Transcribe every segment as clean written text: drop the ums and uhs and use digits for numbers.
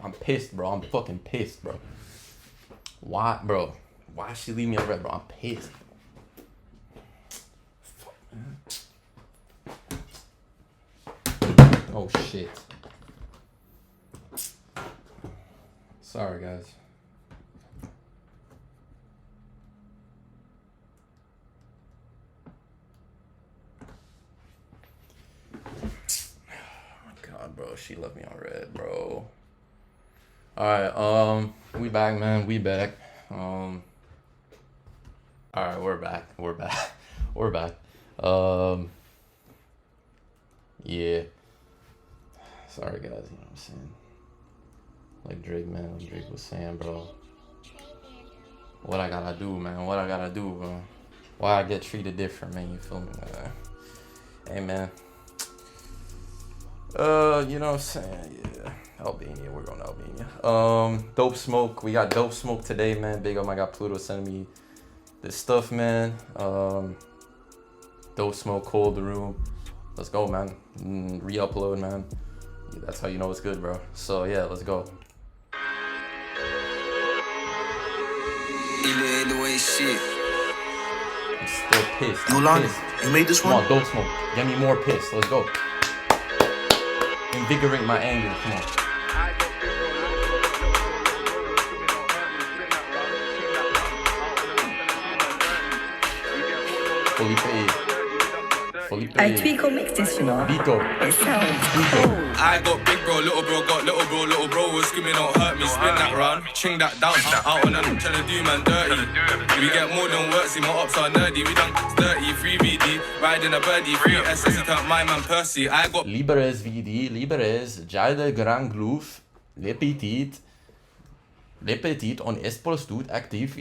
I'm pissed, bro. I'm fucking pissed, bro. Why, bro? Why she leave me a red, bro? I'm pissed. Fuck, man. Oh shit. Sorry, guys. God, bro, she left me on red, bro. Alright, we back, man. We back. Alright, we're back. We're back. We're back. Yeah. Sorry, guys, you know what I'm saying? Like Drake, man, like Drake was saying, bro. What I gotta do, man? What I gotta do, bro? Why I get treated different, man? You feel me, man? Hey, man. You know what I'm saying? Yeah. Albania, we're going to Albania. Dopesmoke. We got Dopesmoke today, man. Big up, I got Pluto sending me this stuff, man. Dopesmoke, Cold Room. Let's go, man. Re-upload, man. Yeah, that's how you know it's good, bro. So, yeah, let's go. The way shit. I'm still pissed. You made this one? Come on, Dopesmoke. Get me more pissed. Let's go. Invigorate my anger. Come on. Felipe. I tweak or mix this, you know. Vito. It sounds cool. I got big bro, little bro, got little bro was screaming, don't hurt me, spin that round, ching that down, out on them, trying to do man dirty. We get more than work, see my ops are nerdy, we done 33 VD, riding a birdie, 3 SS, can't my man Percy, I got Liberes VD, Liberes, Jade Grand Glouf, Le Petit, on est postud actief,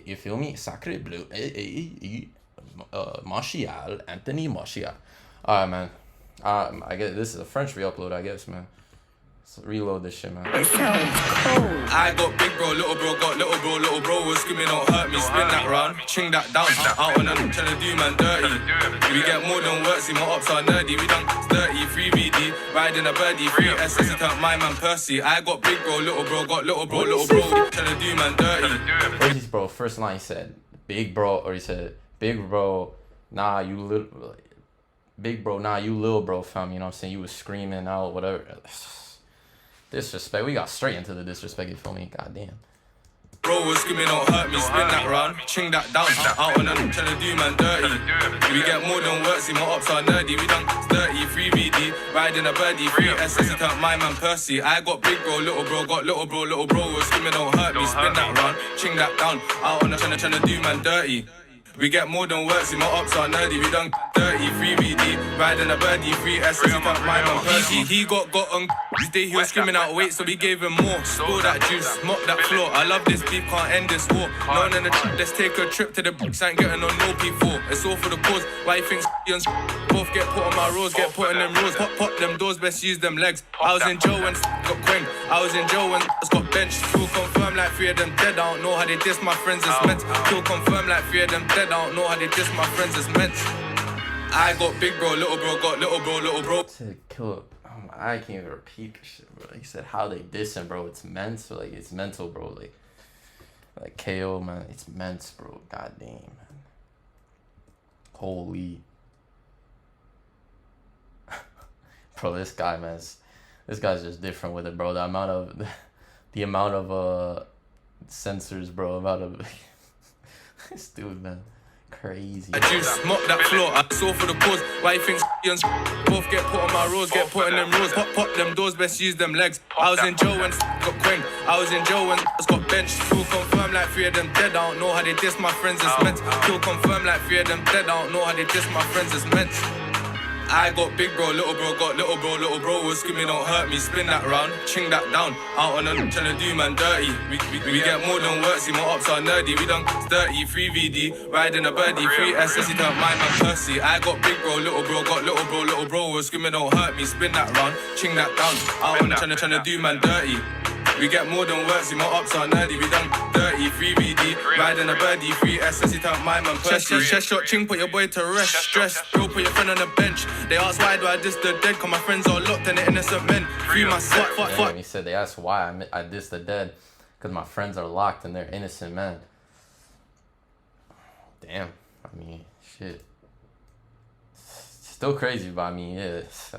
you feel me, Sacre Bleu, Martial, Anthony Martial. Alright, man. I guess this is a French re-upload, I guess, man. So reload this shit, man. It sounds cool. I got big bro, little bro, got little bro was screaming, don't hurt me, spin that round, ching that down, out on them, trying to do man dirty. We get more than work, see my ops are nerdy, we done 33 VD, riding a birdie, 3 SS, can't my man Percy. I got big bro, little bro, got little bro, trying to do man dirty. What is this, bro? First line he said, big bro, or he said, big bro, nah, you little, big bro, nah, you little bro, fam, you know what I'm saying? You was screaming out, whatever. Disrespect. We got straight into the disrespect, you feel me? Goddamn. Bro was screaming, don't hurt me, spin that round, ching that down, out on them, trying to do man dirty. We get more than work, see my ops are nerdy, we done 33 VD, riding a birdie, 3 SS, can't my man Percy. I got big bro, little bro, got little bro was screaming, don't hurt me, spin that round, ching that down, out on them, trying to do man dirty. We get more than work, see my ops are nerdy, we done 33 VD, riding a birdie, 3 SS, can't my man Percy. He got on day, he was screaming out wait, so we gave him more. Spill that juice, mop that floor. I love this beef, can't end this war. None in the let's take a trip to the books, ain't getting on no P4. It's all for the cause, why you think and both get put on my roads, get put in them roads. Pop them doors, best use them legs. I was in jail when got quang. I was in jail when got benched. Still confirm like 3 of them dead, I don't know how they diss my friends as meant. Still confirm like 3 of them dead, I don't know how they diss my friends as meant. I got big bro, little bro, got little bro. To kill it. I can't even repeat this shit, bro. He said how they dissing, bro. It's mental, like it's mental, bro. Like KO, man. It's mental, bro. Goddamn, man. Holy, bro. This guy, man. This guy's just different with it, bro. The amount of sensors, bro. Amount of this dude, man. Crazy. I juice, mop that floor, I saw for the cause. Why you think and both get put on my roads, get put in them roads. Pop them doors, best use them legs. I was in jail when got quang. I was in jail when got benched. Still confirm like 3 of them dead, I don't know how they diss my friends as meant. Still confirm like 3 of them dead, I don't know how they diss my friends as meant. I got big bro, little bro, got little bro was screaming, don't hurt me, spin that round, ching that down, out on them, trying to do man dirty. We get more than work, see my ops are nerdy, we done 33 VD, riding a birdie, 3 SS, you don't mind man Percy. I got big bro, little bro, got little bro was screaming, don't hurt me, spin that round, ching that down, out on them, trying to do man dirty. We get more than work, see my ops are nerdy. We done dirty, free VD, riding a birdie, free SS, it out my man Percy. Chest shot, ching, put your boy to rest, stress. Bro, put your friend on the bench. They ask why do I diss the dead, cause my friends are locked and the innocent men. Free my set, fuck. He said they asked why I diss the dead, cause my friends are locked and they're innocent men. Damn, I mean, shit. Still crazy, but I mean, yeah, it's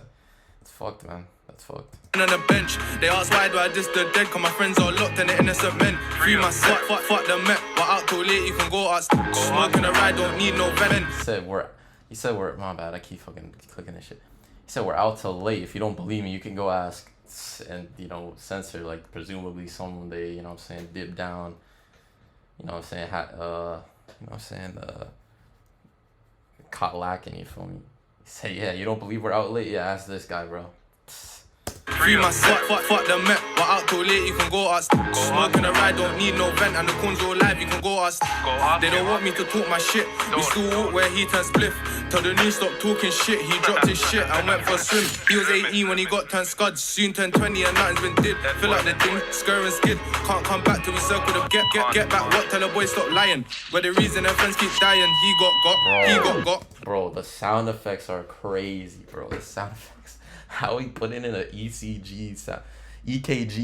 fucked, man. That's fucked. On the bench, they ask why do I diss the dead, cause my friends are locked and the innocent men. Free my set, fuck the Met. But out too late, you can go out. Smoking a ride, don't need no venom. He said we're, my bad, I keep fucking clicking this shit. He said we're out till late. If you don't believe me, you can go ask. And, you know, censor, like, presumably someone they, you know what I'm saying, dip down. You know what I'm saying, you know what I'm saying, caught lacking, you feel me? He said, yeah, you don't believe we're out late? Yeah, ask this guy, bro. Free my set, fuck the Met. But out too late, you can go ask. Smoking a ride, don't need no vent. And the corn's all live, you can go ask. They don't want me to talk my shit. We still walk where he turned spliff. Tell the news stop talking shit. He dropped his shit and went for a swim. He was 18 when he got turned scud. Soon turned 20 and nothing's been did. Fill out the thing, scur and skid. Can't come back till we circle the get back. What? Tell the boy stop lying. But the reason their friends keep dying, he got. Bro, the sound effects are crazy, bro. The sound effects. How he put in an EKG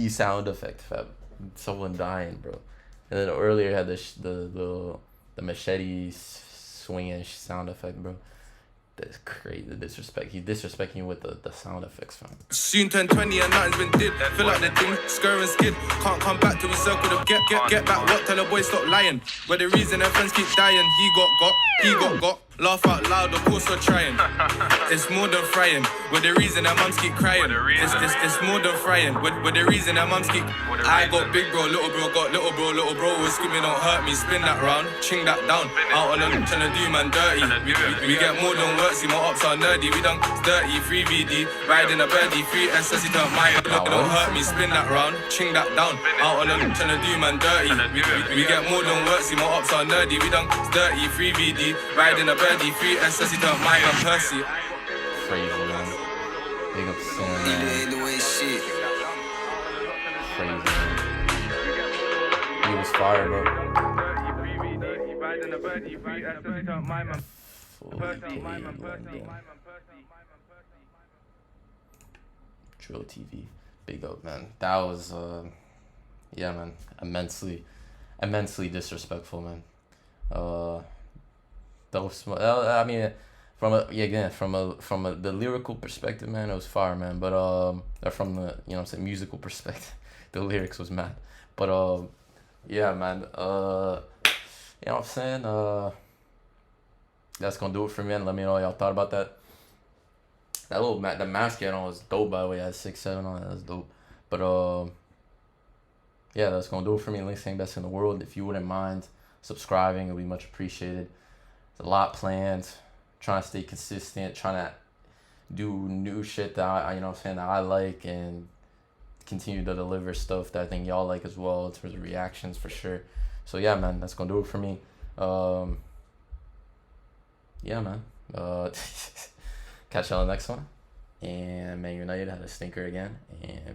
sound effect, fam. Someone dying, bro. And then earlier had the machete swinging sound effect, bro. That's crazy. The disrespect. He's disrespecting you with the sound effects, fam. Soon turned 20 and nothing's been did. Fill out the thing, scur and skid. Can't come back till we circle the get back. What? Tell the boy stop lying. But the reason their friends keep dying, he got. Laugh out loud, of course we're trying. It's more than frying. With the reason that mums keep crying. It's more than frying. With the reason that mums keep. I got big bro, little bro got little bro. Little bro was screaming, don't hurt me. Spin that round, ching that down. Out on the trying to do man dirty. We get more than work, see my ops are nerdy. We done dirty, free VD, riding a birdie, free SS, it don't mind. Don't hurt me, spin that round, ching that down. Out on the trying to do man dirty. We get more than work, see my ops are nerdy. We done dirty, free VD, riding a birdie, free SS, it don't mind. I'm Percy. Crazy, man. Big up Sam, man. Crazy, man. He was fire, bro. Drill TV. Big up, man. That was, yeah, man. Immensely disrespectful, man. Dopesmoke. I mean, from the lyrical perspective, man, it was fire, man. But from the, you know what I'm saying, musical perspective, the lyrics was mad. But yeah, man. You know what I'm saying? That's gonna do it for me, and let me know what y'all thought about that. That little the mask on was dope, by the way. I had 6'7" on it. That's dope. But yeah, that's gonna do it for me. Links saying best in the world. If you wouldn't mind subscribing, it'd be much appreciated. There's a lot planned. Trying to stay consistent. Trying to do new shit that I you know what I'm saying, that I like, and continue to deliver stuff that I think y'all like as well in terms of reactions for sure. So yeah, man, that's gonna do it for me. Yeah, man. Catch y'all on the next one. And Man United had a stinker again. And